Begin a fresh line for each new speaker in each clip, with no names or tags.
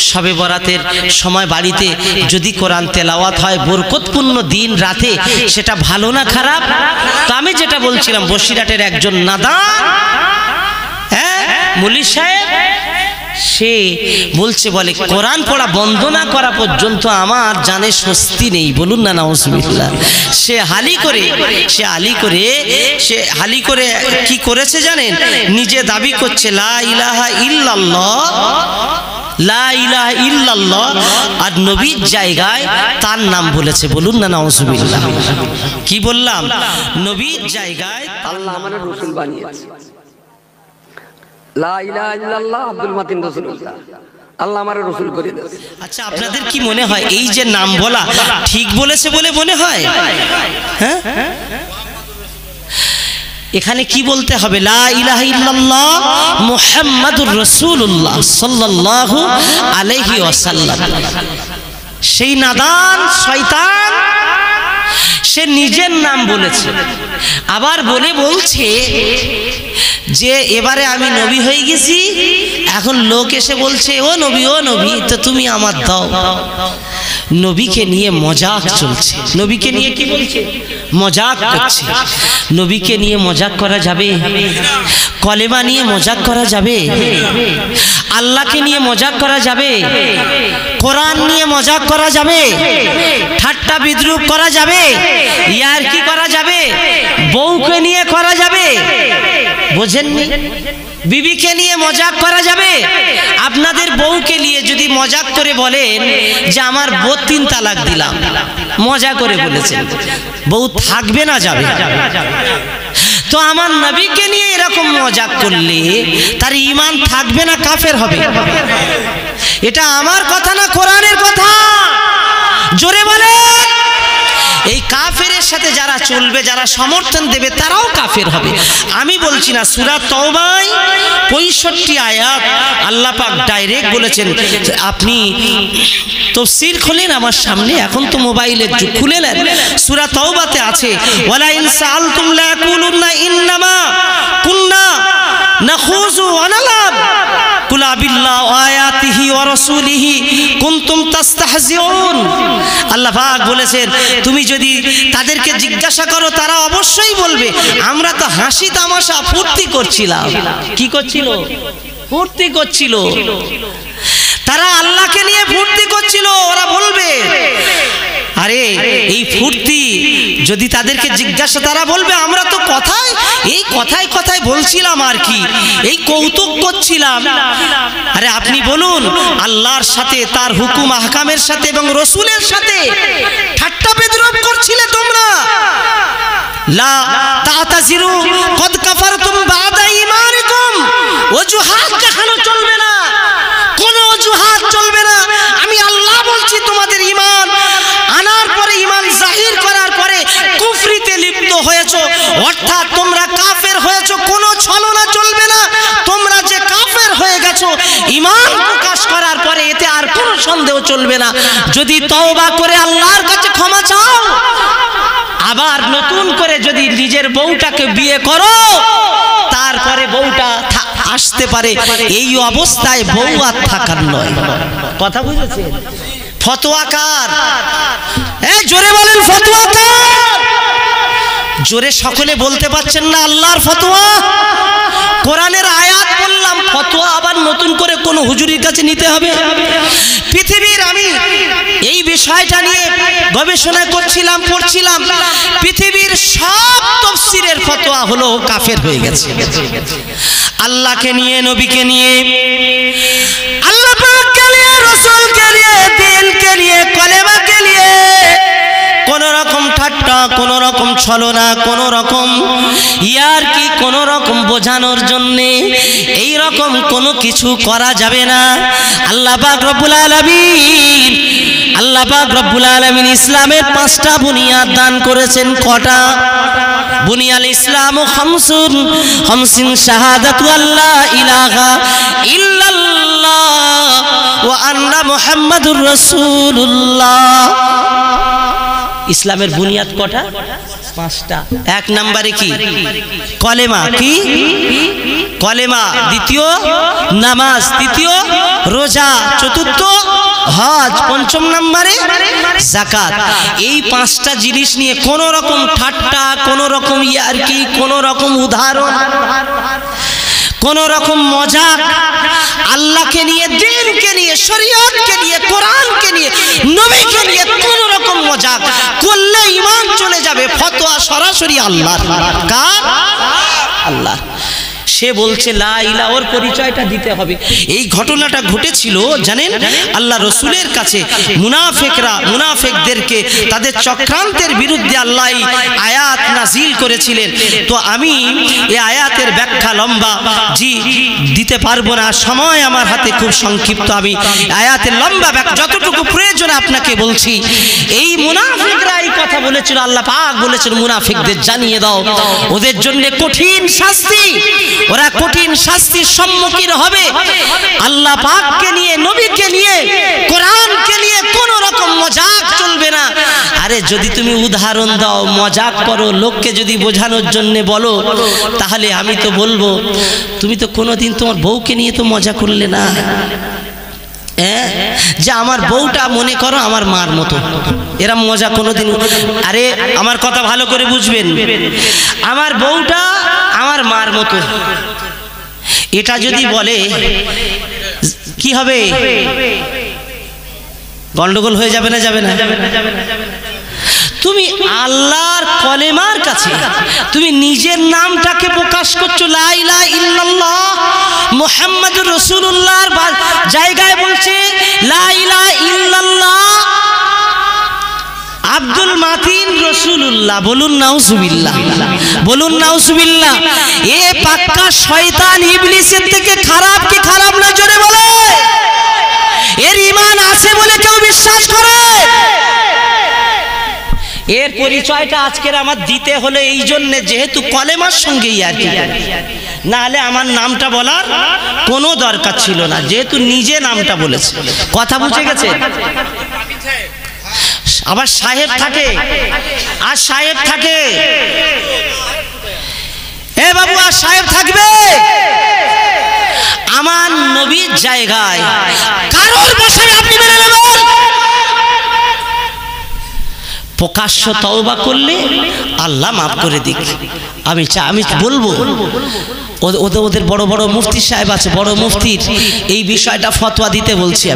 শবে বরাতের সময় বাড়িতে যদি কোরআন তেলাওয়াত হয় বরকতপূর্ণ দিন রাতে, সেটা ভালো না খারাপ? তো আমি যেটা বলছিলাম, বসিরহাটের একজন নাদান মুলি সাহেব, সে বলছে, বলে কোরআন পড়া বন্ধ না করা পর্যন্ত আমার জানে স্বস্তি নেই। বলুন না নাউজুবিল্লাহ। সে হালি করে কি করেছে জানেন? নিজে দাবি করছে লা ইলাহা ইল্লাল্লাহ, লা ইলাহা ইল্লাল্লাহ, আর নবীর জায়গায় তার নাম বলেছে। বলুন না নাউজুবিল্লাহ। কি বললাম? নবীর জায়গায়
আল্লাহ আমাদের রাসূল বানিয়েছে। লা ইলাহা ইল্লাল্লাহ আব্দুল মাতিন রাসূলুল্লাহ, আল্লাহ আমাদের রাসূল করে দিয়েছে।
আচ্ছা, আপনাদের কি মনে হয় এই যে নাম বলা ঠিক বলেছে বলে মনে হয়? হ্যাঁ, এখানে কি বলতে হবে? লা ইলাহা ইল্লাল্লাহ মুহাম্মাদুর রাসূলুল্লাহ সাল্লাল্লাহু আলাইহি ওয়াসাল্লাম। সেই নাদান শয়তান সে নিজের নাম বলেছে, আবার বলছে যে এবারে আমি নবী হয়ে গেছি। এখন লোক এসে বলছে, ও নবী, ও নবী, তো তুমি আমার দাও। নবীকে নিয়ে মজাক চলছে। নবীকে নিয়ে কি বলছে? মজাক করছে। নবীকে নিয়ে মজাক করা যাবে? কলেমা নিয়ে মজাক করা যাবে? আল্লাহকে নিয়ে মজাক করা যাবে? কোরআন নিয়ে মজাক করা যাবে? ঠাট্টা বিদ্রুপ করা যাবে? ইয়ারকি করা যাবে? বউকে নিয়ে করা যাবে? বোঝেননি? বিবিকে নিয়ে মজাক করা যাবে? আপনাদের বউকে নিয়ে যদি মজাক করে বলেন যে আমার বউ 3 তালাক দিলাম, মজা করে বলেছেন, বউ থাকবে না যাবে? তো আমার নবীকে নিয়ে এরকম মজাক করলে তার ঈমান থাকবে না কাফের হবে? এটা আমার কথা না, কোরআনের কথা। জোরে বলে। এই কাফেরের সাথে যারা চলবে, যারা সমর্থন দেবে, তারাও কাফের হবে। আমি বলছি না, সূরা তাওবায় 65 আয়াত আল্লাহ পাক ডাইরেক্ট বলেছেন। আপনি তাফসীর খোলেন আমার সামনে, এখন তো মোবাইলের যুগ, খুলে নেন। সূরা তাওবাতে আছে, ওয়ালা ইন সাআলতুম লা ইয়াকুলুনা ইন্নামা কুননা নাখুযু ওয়া নালাব কুল আবিল্লাহি ওয়া আয়াতিহি ওয়া রাসূলিহি কুনতুম তাস্তাহজিউন। আল্লাহ পাক বলেছেন, তুমি যদি তাদেরকে জিজ্ঞাসা করো, তারা অবশ্যই বলবে আমরা তো হাসি তামাশা ফুর্তি করছিলাম। কি করছিল? ফুর্তি করছিল। তারা আল্লাহকে নিয়ে ফুর্তি করছিল। ওরা বলবে, আরে এই ফুর্তি যদি তাদেরকে জিজ্ঞাসা, তারা বলবে আমরা তো কথায় বলছিলাম আর কি, এই কৌতুক করছিলাম। আরে আপনি বলুন, আল্লাহর সাথে, তার হুকুম আহকামের সাথে এবং রসুলের সাথে ঠাট্টা বিদ্রুপ করছিলে তোমরা। লা তাতাজিরু কদ কাফারতুম বাদা ঈমানিকুম। ওজুহাত দেখানো চলবে না, কোনো অজুহাত চলবে না। আমি আল্লাহ বলছি, তোমাদের ঈমান আনার পরে, ঈমান জাহির করার পরে কুফরিতে লিপ্ত হয়েছো, অর্থাৎ তোমরা কাফের হয়েছো, কোনো ছলনা চলবে না। তোমরা যে কাফের হয়ে গেছো, ঈমান প্রকাশ করার পরে এতে আর কোনো সন্দেহ চলবে না। যদি তওবা করে আল্লাহর কাছে ক্ষমা চাও, আবার নতুন করে যদি নিজের বউটাকে বিয়ে করো, তারপরে বউটা আসতে পারে, এই অবস্থায় বউ আর থাকার নয়। কথা বুঝেছেন? ফতোয়া কার? জোরে বলেন, ফতোয়া কার? জোরে সকলে বলতে পারছেন না? আল্লাহর ফতোয়া। কোরআনের আয়াত বললাম, ফতোয়া আবার নতুন করে কোন হুজুরির কাছে নিতে হবে? পৃথিবীর, আমি এই বিষয়টা নিয়ে গবেষণা করছিলাম, পড়ছিলাম, পৃথিবীর সব তাফসীরের ফতোয়া হলো কাফের হয়ে গেছে। আল্লাহকে নিয়ে, নবীকে নিয়ে, আল্লাহ পাককে নিয়ে, রাসূলকে নিয়ে, দ্বীনকে নিয়ে, কলেমাকে নিয়ে কোন রকম ঠাট্টা, কোন রকম ছলনা, কোন রকম ইয়ারকি, কোন রকম বোঝানোর জন্য এই রকম কোনো কিছু করা যাবে না। আল্লাহ পাক রব্বুল আলামিন, আল্লাহ পাক রব্বুল আলামিন ইসলামের 5টা বুনিয়াদ দান করেছেন। কটা? বুনিয়াল ইসলাম খামসুন, খামসিন শাহাদাতু আল্লা ইলাহা ইল্লাল্লাহ ওয়া আন্না মুহাম্মাদুর রাসূলুল্লাহ। ইসলামের বুনিয়াদ কটা? 5টা। 1 নম্বরে কি? কলেমা। কি? কলেমা। দ্বিতীয় নামাজ, তৃতীয় রোজা, চতুর্থ হজ, 5ম নম্বরে যাকাত। এই 5টা জিনিস নিয়ে কোন রকম ঠাট্টা, কোন রকম ইয়ারকি, কোন রকম উদাহরণ, কোন রকম মজাক, আল্লাহকে নিয়ে, দ্বীনকে নিয়ে, শরীয়তকে নিয়ে, কোরআনকে নিয়ে, নবীকে নিয়ে কোন রকম মজাক করলে ঈমান চলে যাবে। ফতোয়া সরাসরি আল্লাহর। কার? আল্লাহ। সে বলছে লা ইলাহা, ওর পরিচয়টা দিতে হবে। এই ঘটনাটা ঘটেছিল জানেন, আল্লাহ রসুলের কাছে মুনাফিকদেরকে তাদের চক্রান্তের বিরুদ্ধে আল্লাহ আয়াত নাজিল করেছিলেন। তো আমি এই আয়াতের ব্যাখ্যা লম্বা দিতে পারবো না, সময় আমার হাতে খুব সংক্ষিপ্ত। আমি আয়াতের লম্বা ব্যাখ্যা যতটুকু প্রয়োজন আপনাকে বলছি। এই মুনাফিকরা এই কথা বলেছিল, আল্লাহ পাক বলেছেন মুনাফিকদের জানিয়ে দাও ওদের জন্য কঠিন শাস্তি, ওরা কঠিন শাস্তির সম্মুখীন হবে। আল্লাহ পাককে নিয়ে, নবীকে নিয়ে, কোরআনকে নিয়ে কোন রকম মজাক চলবে না। আরে যদি তুমি উদাহরণ দাও, মজাক করো, লোককে যদি বোঝানোর জন্য বলো, তাহলে আমি তো বলবো তুমি তো কোনোদিন তোমার বউকে নিয়ে তো মজা করলে না। যে আমার বউটা মনে করো আমার মার মতো, এরা মজা কোনোদিন। আরে আমার কথা ভালো করে বুঝবেন, আমার বউটা আমার মার মতো, এটা যদি বলে কি হবে? গন্ডগোল হয়ে যাবে না? যাবে না? তুমি আল্লাহর কলেমার কাছে তুমি নিজের নামটাকে প্রকাশ করছো, লা ইলাহা ইল্লাল্লাহ মুহাম্মাদুর রাসূলুল্লাহর জায়গায় বলছে লা ইলাহা ইল্লাল্লাহ আব্দুল মাতিন রাসূলুল্লাহ। বলুন নাউজুবিল্লাহ, বলুন নাউজুবিল্লাহ। এ পাক্কা শয়তান ইবলিসের থেকে খারাপ কি খারাপ না? জোরে বলে। এর ঈমান আছে বলে কেউ বিশ্বাস করে? এর পরিচয়টা আজকের আমার দিতে হলে এই জন্য, যেহেতু কলেমার সঙ্গেই আর কি, না হলে আমার নামটা বলার কোনো দরকার ছিল না, যেহেতু নিজে নামটা বলেছে। কথা বুঝে গেছে? আবার সাহেব থাকে, আর সাহেব থাকে। এ বাবু, আর সাহেব থাকবে? আমার নবীর জায়গায় কারোর বসাবে আপনি মেনে নেবেন? প্রকাশ্য তওবা করলে আল্লাহ মাফ করে দিক। আমি বলবো ওদের বড় বড় মুফতি সাহেব আছে, বড় মুফতির এই বিষয়টা ফতোয়া দিতে বলছি।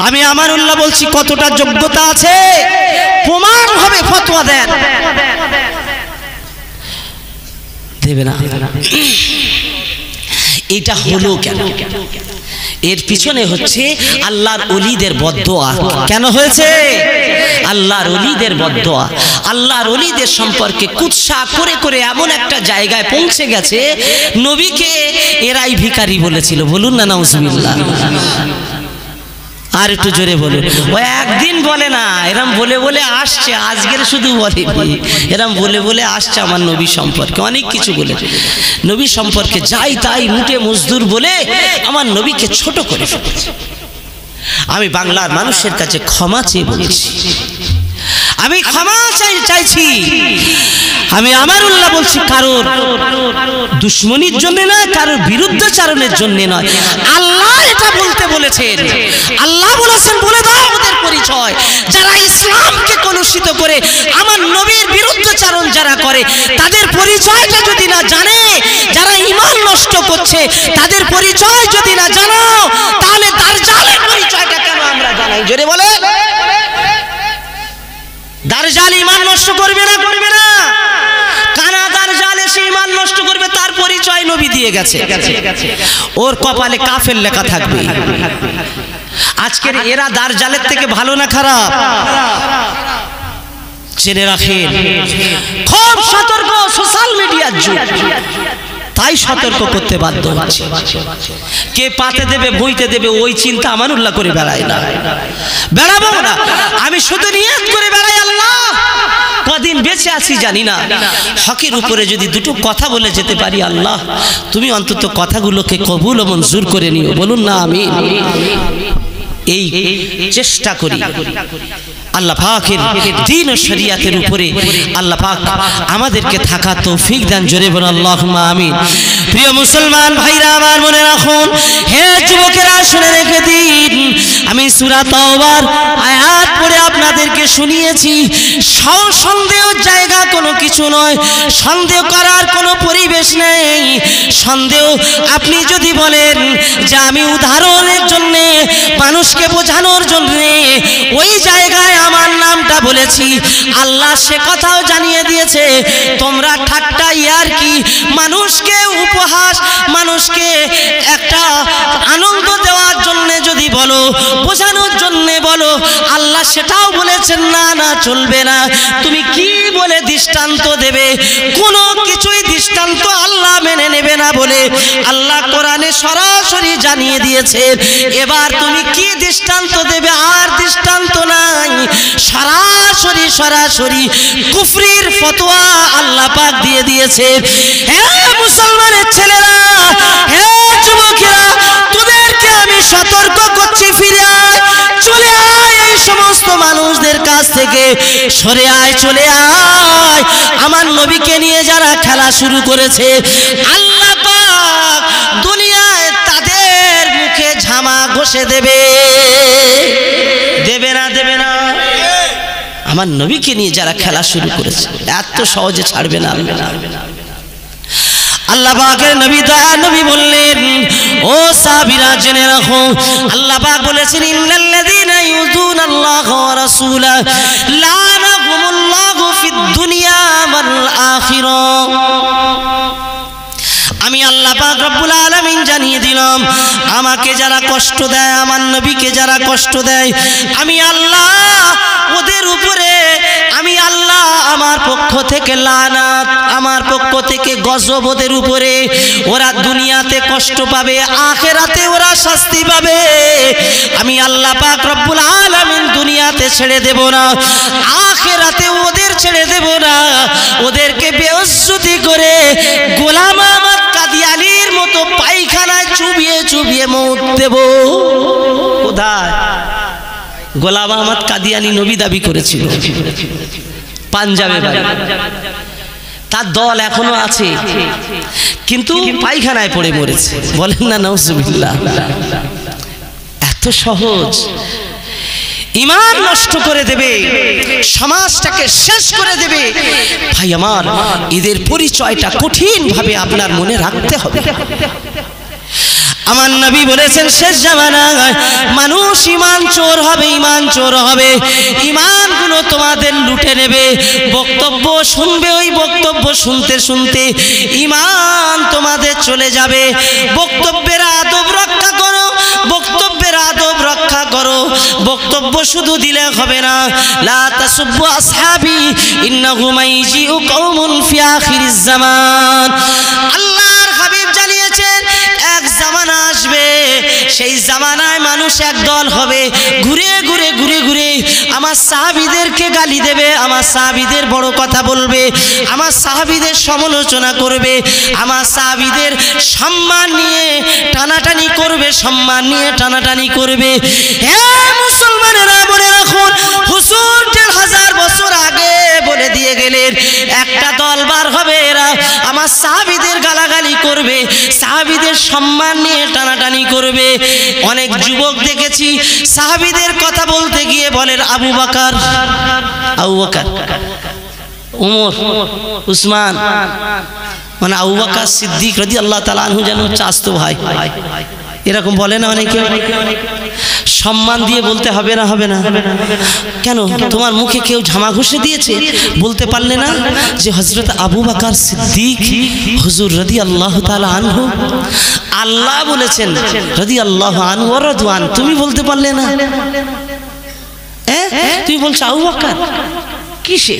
আমি আমানুল্লাহ বলছি, কতটা যোগ্যতা আছে প্রমাণ হবে, ফতোয়া দেন। দেবে না? এটা হলো কেন? এর পিছনে হচ্ছে আল্লাহর ওলিদের বদদোয়া। কেন হয়েছে? আল্লাহর ওলিদের বদদোয়া। আল্লাহর ওলিদের সম্পর্কে কুৎসা করে করে এমন একটা জায়গায় পৌঁছে গেছে, নবীকে এরাই ভিখারি বলেছিল। বলুন না নাউজুবিল্লাহ। আর একটু জোরে বলুন। ও একদিন বলে না, এরম বলে বলে আসছে, আজকের শুধু বলে, এরম বলে বলে আসছে আমার নবী সম্পর্কে অনেক কিছু বলে। নবী সম্পর্কে যাই তাই মুটে মজদুর বলে আমার নবীকে ছোট করে ফেলেছে। আমি বাংলার মানুষের কাছে ক্ষমা চেয়ে বলছি, আমি ক্ষমা চাইছি। আমি আমানুল্লাহ বলছি, কারোর দুশ্মনির জন্য নয়, কারোর বিরুদ্ধাচারণের জন্য নয়। আল্লাহ এটা বলতে বলেছেন, আল্লাহ বলেছেন বলে দাও ওদের পরিচয়। যারা ইসলামকে কলুষিত করে আমার নবীর বিরুদ্ধাচারণ যারা করে, তাদের পরিচয়টা যদি না জানে, যারা ঈমান নষ্ট করছে তাদের পরিচয় যদি না জানো, তাহলে দাজ্জালের পরিচয়টা কেন আমরা জানাই? জোরে বলে। দাজ্জাল ঈমান নষ্ট করবে না? করবে না। কানা দাজ্জাল এসে ঈমান নষ্ট করবে, তার পরিচয় নবী দিয়ে গেছে। ওর কপালে কাফের লেখা থাকবে। আজকের এরা দাজ্জালের থেকে ভালো না খারাপ? জেনে রাখেন, খুব সতর্ক। সোশ্যাল মিডিয়ার যুগ, তাই সতর্ক করতে বাধ্য হচ্ছে। কে পাতে দেবে, বইতে দেবে, ওই চিন্তা আমানুল্লাহ করে বেড়ায় না, বেড়াবো না। আমি শুধু নিয়ত করে বেড়াই, আল্লাহ কদিন বেঁচে আছি জানি না, হকের উপরে যদি দুটো কথা বলে যেতে পারি, আল্লাহ তুমি অন্তত কথাগুলোকে কবুল ও মঞ্জুর করে নিও। বলুন না আমিন। এই চেষ্টা করি। আল্লাহ পাকের দ্বীন ও শরিয়াতের উপরে আল্লাহ পাক আমাদেরকে থাকা তৌফিক দান। জোরে বলুন আল্লাহুম্মা আমিন। প্রিয় মুসলমান ভাইরা আমার, মনে রাখুন, হে যুবকেরা শুনে রেখে দিন, আমি সূরা তাওবার আয়াত পড়ে আপনাদেরকে শুনিয়েছি। সন্দেহের জায়গা কোনো কিছু নয়, সন্দেহ করার কোনো পরিবেশ নেই। সন্দেহ আপনি যদি বলেন যে আমি উদাহরণের জন্য, মানুষকে বোঝানোর জন্য ওই জায়গায় আমার নামটা বলেছি, আল্লাহ সে কথাও জানিয়ে দিয়েছে তোমরা ঠাট্টা ইয়ারকি, মানুষকে উপহাস, মানুষকে একটা আনন্দ দেওয়ার জন্য যদি বলো, বোঝানোর জন্য বলো, আল্লাহ সেটাও বলেছেন না, না চলবে না। তুমি কি বলে দৃষ্টান্ত দেবে? কোনো কিছুই দৃষ্টান্ত আল্লাহ মেনে নেবে না বলে আল্লাহ কোরআনে সরাসরি জানিয়ে দিয়েছে। এবার তুমি কি দৃষ্টান্ত দেবে? আর দৃষ্টান্ত নাই, সরাসরি কুফরির ফতোয়া আল্লাহ পাক দিয়ে দিয়েছে। হে মুসলমানের ছেলেরা, হে যুবকেরা, তোদেরকে আমি সতর্ক করছি, ফিরে আয়, চলে আয়, এই সমস্ত মানুষদের কাছ থেকে সরে আয়, চলে আয়। আমার নবীকে নিয়ে যারা খেলা শুরু করেছে, আল্লাহ পাক দুনিয়ায় তাদের মুখে ঝামা ঘষে দেবে। দেবে না? দেবে না? আমার নবীকে নিয়ে যারা খেলা শুরু করেছে এত সহজে ছাড়বে না। আল্লাহ পাকের নবী, দয়া নবী বললেন, ও সাহাবীরা জেনে রাখো, আল্লাহ পাক বলেছেন, ইন্নাল্লাযীনা ইউযুনাল্লাহা ওয়া রাসূলাহু লানাহুমুল্লাহু ফিদ দুনিয়া ওয়াল আখিরাহ। আমি আল্লাহ পাক রব্বুল আলামিন জানিয়ে দিলাম, আমাকে যারা কষ্ট দেয়, আমার নবীকে যারা কষ্ট দেয়, আমি আল্লাহ ওদের উপরে, আমি আল্লাহ আমার পক্ষ থেকে লানাত, আমার পক্ষ থেকে গজব ওদের উপরে। ওরা দুনিয়াতে কষ্ট পাবে, আখিরাতে ওরা শাস্তি পাবে। আমি আল্লাহ পাক রব্বুল আলামিন দুনিয়াতে ছেড়ে দেব না, আখিরাতে ওদের ছেড়ে দেব না। ওদেরকে বেইজ্জতি করে গোলাম আহমদ কাদিয়ানির মতো পায়খানায় চুবিয়ে চুবিয়ে মৌত দেব। কোথায়? গোলাম আহমদ কাদিয়ানি নবী দাবি করেছিল, পাঞ্জাবে বাড়ি, তার দল এখনো আছে, কিন্তু পায়খানায় পড়ে মরেছে। বলেন না নাউজুবিল্লাহ। এত সহজ, ঈমান নষ্ট করে দেবে, সমাজটাকে শেষ করে দেবে। ভাই আমার, এদের পরিচয়টা কঠিন ভাবে আপনার মনে রাখতে হবে। আমার নবী বলেছেন, শেষ জামানায় মানুষ ঈমান চোর হবে, ঈমান চোর হবে, ঈমানগুলো তোমাদের লুটে নেবে। বক্তব্য শুনবে, ওই বক্তব্য শুনতে শুনতে ঈমান তোমাদের চলে যাবে। বক্তব্যের আদব রক্ষা করো, বক্তব্যের আদব রক্ষা করো। বক্তব্য শুধু দিলে হবে না। লা তাসুব্বু আসহাবি ইন্নাহু মাইজিউ কওমুন ফি আখিরিজ জামান। আল্লাহর হাবিব জানিয়েছেন, এক জামানা আসবে, সেই জামানায় মানুষ একদল হবে, ঘুরে ঘুরে ঘুরে ঘুরে আমার সাহাবীদেরকে গালি দেবে, আমার সাহাবীদের বড় কথা বলবে, আমার সাহাবীদের সমালোচনা করবে, আমার সাহাবীদের সম্মান নিয়ে টানাটানি করবে, সম্মান নিয়ে টানাটানি করবে। হে মুসলমানেরা, মনে রাখুন, হুজুর 1000 বছর আগে বলে দিয়ে গেলেন, একটা দল বার হবে, এরা আমার সাহাবীদের গালাগালি করবে, সাহাবীদের সম্মান নিয়ে টানাটানি করবে। অনেক যুবক দেখেছি সাহাবীদের কথা বলতে গিয়ে বলেন আবু বকর, উমর, উসমান, মানে আবু বকর সিদ্দিক রাদিয়াল্লাহু তাআলা আনহু যেন চাচতো ভাই, এরকম বলে না অনেকে। সম্মান দিয়ে বলতে হবে না? হবে না কেন? তোমার মুখে কেউ ঝামা ঘষে দিয়েছে, বলতে পারলে না যে হযরত আবু বকর সিদ্দিক হুজুর রাদিয়াল্লাহু তাআলা আনহু, আল্লাহ বলেছেন রাদিয়াল্লাহু আনহু ওয়া রাদওয়ান, তুমি বলতে পারলে না? তুমি বলছো আবু বকর, কিসে,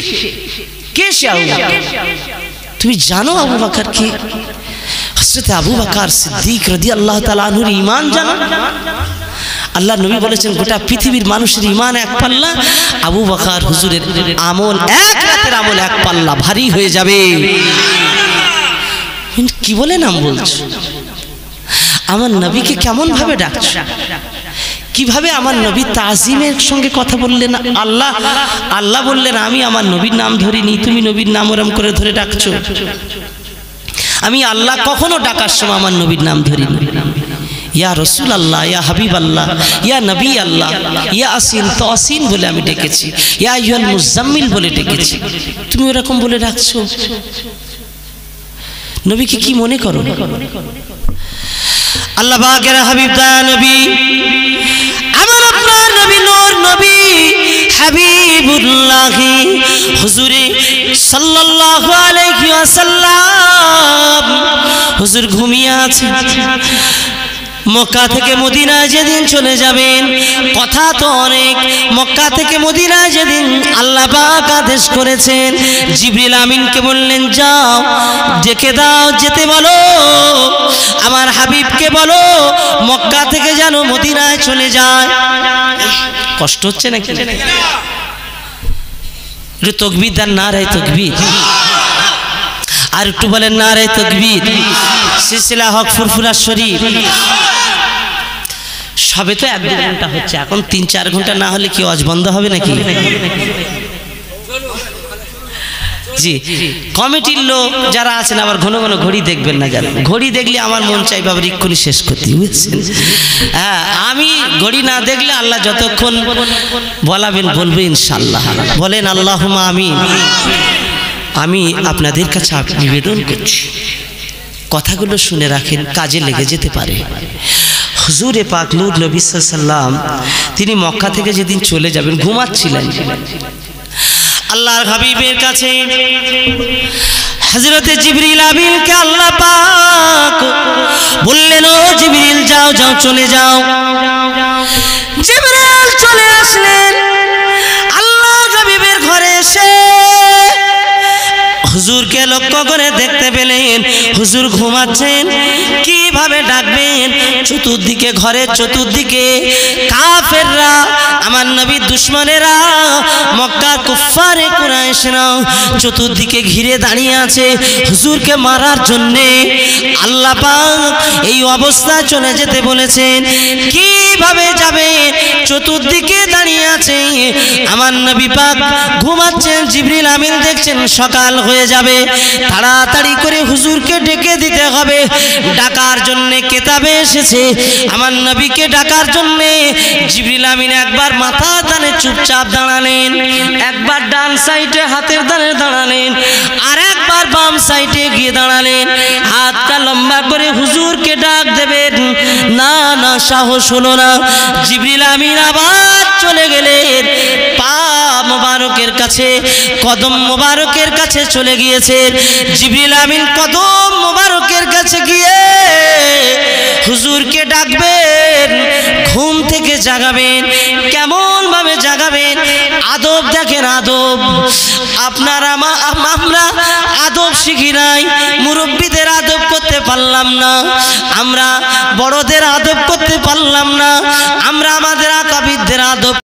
কে সে আবু বকর? তুমি জানো আবু বকর কি? হযরত আবু বকর সিদ্দিক রাদিয়াল্লাহু তাআলা আনহুর ঈমান জানো? আল্লাহ নবী বলেছেন, গোটা পৃথিবীর মানুষের ঈমান এক পাল্লা, আবু বকর হুজুরের আমল, এক রাতের আমল এক পাল্লা ভারী হয়ে যাবে। কি বলে নাম বলছো? আমার নবীকে কেমন ভাবে ডাকছো? কিভাবে আমার নবীর তাজিমের সঙ্গে কথা বললেন। আল্লাহ আল্লাহ বললেন আমি আমার নবীর নাম ধরিনি, তুমি নবীর নাম ওরম করে ধরে ডাকছো। আমি আল্লাহ কখনো ডাকার সময় আমার নবীর নাম ধরিনি। ইয়া রসুল আল্লাহ, ইয়া হাবিব আল্লাহ, ইয়া নবী আল্লাহ, ইয়া আসিন তসিন বলে আমি ডেকেছি, ইয়া আইয়ুহাল মুজাম্মিল বলে ডেকেছি। তুমি ওরকম বলে ডাকছো, নবীকে কি মনে করো? আল্লাহ পাকের হাবিব দয়া নবী, আমার আপনার নবী নূর নবী হাবিবুল্লাহ হুজুরে সাল্লাল্লাহু আলাইহি ওয়াসাল্লাম হুজুর ঘুমিয়ে আছেন। মক্কা থেকে মদিনায় যেদিন চলে যাবেন, কথা তো অনেক। মক্কা থেকে মদিনায় যেদিন আল্লাহ পাক আদেশ করেছেন, জিবরিল আমিনকে বললেন যাও ডেকে দাও, যেতে বলো, আমার হাবিবকে বলো মক্কা থেকে যেন মদিনায় চলে যায়। কষ্ট হচ্ছে নাকি? একটু তাকবীর দেন, নারে তাকবীর। আর একটু বলেন নারে তাকবীর। সিলসিলা হক ফুরফুরা শরীফ সবে তো 1-2 ঘন্টা হচ্ছে, এখন 3-4 ঘন্টা না হলে কি ওয়াজ বন্ধ হবে নাকি? জি, কমিটির লোক যারা আছেন আবার ঘন ঘন ঘড়ি দেখবেন না, যারা ঘড়ি দেখলে আমার মন চাইবে আবার এক্ষুনি শেষ করতে, বুঝছেন? হ্যাঁ, আমি ঘড়ি না দেখলে আল্লাহ যতক্ষণ বলাবেন বলবে ইনশাআল্লাহ। বলেন আল্লাহুম্মা আমিন। আমি আপনাদের কাছে নিবেদন করছি, কথাগুলো শুনে রাখেন, কাজে লেগে যেতে পারে। হুজুরে পাক নূর নবী সাল্লাল্লাহু আলাইহি ওয়াসাল্লাম তিনি মক্কা থেকে যেদিন চলে যাবেন ঘুমাচ্ছিলেন। আল্লাহর হাবিবের কাছে হযরতে জিবরিল আমিনকে আল্লাহ পাক বললেন, ও জিবরিল যাও যাও চলে যাও। জিবরিল চলে আসলেন আল্লাহর হাবিবের ঘরে এসে হুজুরকে লক্ষ্য করে দেখতে পেলেন হুজুর ঘুমাচ্ছেন। কিভাবে ডাকবেন? চতুর্দিকে, ঘরের চতুর্দিকে কাফেররা, আমার নবীর দুশমনেরা, মক্কার কুফারে কুরাইশরা চতুর্দিকে ঘিরে দাঁড়িয়ে আছে হুজুরকে মারার জন্যে। আল্লাহ পাক এই অবস্থায় চলে যেতে বলেছেন। কিভাবে যাবে? চতুর্দিকে দাঁড়িয়ে আছে, আমার নবী পাক ঘুমাচ্ছেন। জিবরিল আমিন দেখছেন সকাল হয়ে যাবে, তাড়াতাড়ি করে হুজুরকে ডেকে দিতে হবে। ডাকার জন্য কেতাবে এসেছে আমার নবীকে ডাকার জন্য। জিবরিল আমিন একবার মাথা দানে চুপচাপ দাঁড়ালেন, একবার ডান সাইডে হাতের দানে দাঁড়ালেন, আর একবার বাম সাইডে গিয়ে দাঁড়ালেন। হাতটা লম্বা করে হুজুরকে ডাক দেবেন, না না সাহস হলো না। জিবরিল আমিন আবার চলে গেলেন পা মোবারকের কাছে, কদম মোবারকের কাছে চলে গিয়েছে। জিবরিল আমিন কদম মোবারকের কাছে গিয়ে হুজুরকে ডাকবেন, ঘুম থেকে জাগাবেন। কেমন ভাবে জাগাবেন? আদব দেখেন, আদব। আপনারা আমরা আদব শিখি নাই, মুরব্বীদের আদব করতে পারলাম না, আমরা বড়দের আদব করতে পারলাম না, আমরা আমাদের আকাবিরদের আদব